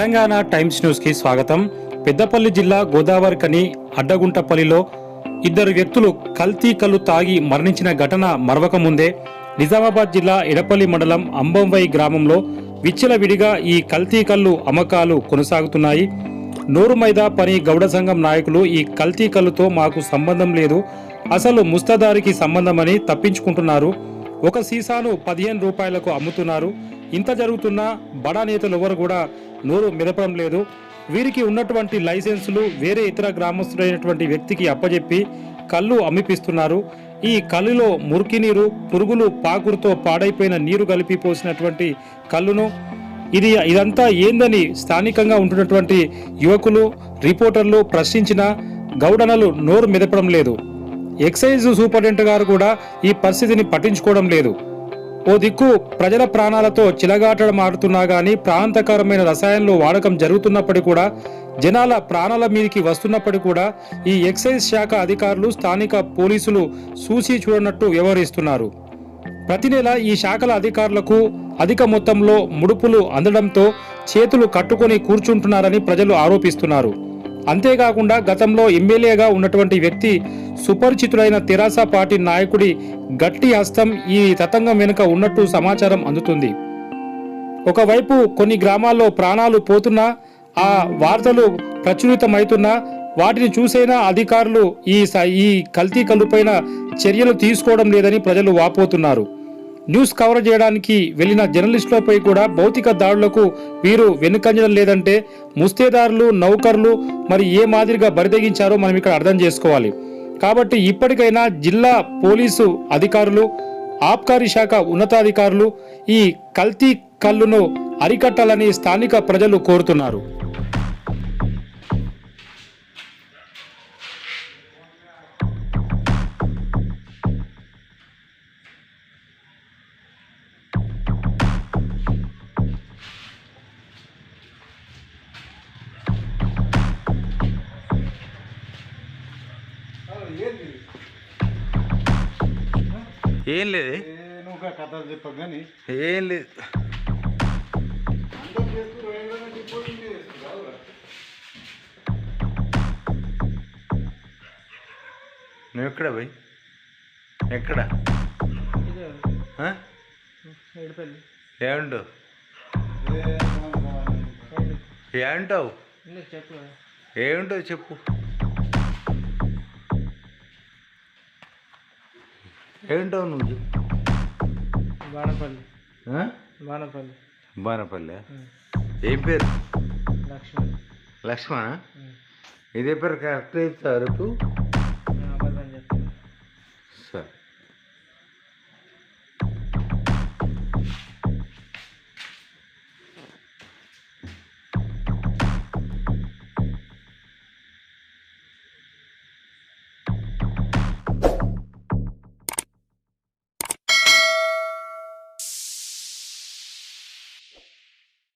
Telangana times న్యూస్కి స్వాగతం. పెద్దపల్లి జిల్లా గోదావరికని అడ్డగుంటపల్లిలో ఇద్దరు వ్యక్తులు కల్తీ కల్లు తాగి మరణించిన ఘటన మరవక ముందే నిజామాబాద్ జిల్లా ఎడపల్లి మండలం అంబంవై గ్రామంలో విచ్చలవిడిగా ఈ కల్తీ కల్లు అమ్మకాలు కొనసాగుతున్నాయి. నూరు మైదా పని గౌడ సంఘం నాయకులు ఈ కల్తీ కల్లుతో మాకు సంబంధం లేదు, అసలు ముస్తదారికి సంబంధమని తప్పించుకుంటున్నారు. ఒక సీసాను 15 రూపాయలకు అమ్ముతున్నారు. ఇంత జరుగుతున్నా బడా నేతలు ఎవరు కూడా నోరు మెదపడం లేదు. వీరికి ఉన్నటువంటి లైసెన్సులు వేరే ఇతర గ్రామస్తుడైనటువంటి వ్యక్తికి అప్పజెప్పి కళ్ళు అమ్మిపిస్తున్నారు. ఈ కళ్ళులో మురికి నీరు, పురుగులు, పాకుడుతో పాడైపోయిన నీరు కలిపి పోసినటువంటి కళ్ళును ఇదంతా ఏందని స్థానికంగా ఉంటున్నటువంటి యువకులు, రిపోర్టర్లు ప్రశ్నించిన గౌడనలు నోరు మెదపడం లేదు. ఎక్సైజ్ సూపరింటెండెంట్ గారు కూడా ఈ పరిస్థితిని పట్టించుకోవడం లేదు. ఓ దిక్కు ప్రజల ప్రాణాలతో చిలగాటడం ఆడుతున్నా గానీ ప్రాంతకరమైన రసాయనాలు వాడకం జరుగుతున్నప్పటికీ కూడా, జనాల ప్రాణాల మీదకి వస్తున్నప్పటికీ కూడా ఈ ఎక్సైజ్ శాఖ అధికారులు, స్థానిక పోలీసులు చూసి చూడనట్టు వ్యవహరిస్తున్నారు. ప్రతి నెల ఈ శాఖల అధికారులకు అధిక మొత్తంలో ముడుపులు అందడంతో చేతులు కట్టుకొని కూర్చుంటున్నారని ప్రజలు ఆరోపిస్తున్నారు. అంతేకాకుండా గతంలో ఎమ్మెల్యేగా ఉన్నటువంటి వ్యక్తి, సుపరిచితుడైన తెరాస పార్టీ నాయకుడి గట్టి హస్తం ఈ తతంగం వెనుక ఉన్నట్టు సమాచారం అందుతుంది. ఒకవైపు కొన్ని గ్రామాల్లో ప్రాణాలు పోతున్నా, ఆ వార్తలు ప్రచురితమవుతున్నా వాటిని చూసైనా అధికారులు ఈ కల్తీ కల్లుపైన చర్యలు తీసుకోవడం లేదని ప్రజలు వాపోతున్నారు. న్యూస్ కవర్ చేయడానికి వెళ్లిన జర్నలిస్టులపై కూడా భౌతిక దాడులకు వీరు వెనుకంజడం లేదంటే ముస్తేదారులు, నౌకర్లు మరి ఏ మాదిరిగా బరితెగించారో మనం ఇక్కడ అర్థం చేసుకోవాలి. కాబట్టి ఇప్పటికైనా జిల్లా పోలీసు అధికారులు, ఆబ్కారీ శాఖ ఉన్నతాధికారులు ఈ కల్తీ కల్లును అరికట్టాలని స్థానిక ప్రజలు కోరుతున్నారు. ఏం లేదు, కథలు చెప్పకు కానీ ఏం లేదు. నువ్వు ఎక్కడ పోయి ఎక్కడ ఏమంటావు ఏమంటావు ఏమంటావు చెప్పు. ఏంటావు నువ్వు చెప్పు. బాణపల్లి. బాణపల్లి. ఏం పేరు? లక్ష్మణ. లక్ష్మణ. ఇదే పేరు కరెక్ట్ చెప్తారు.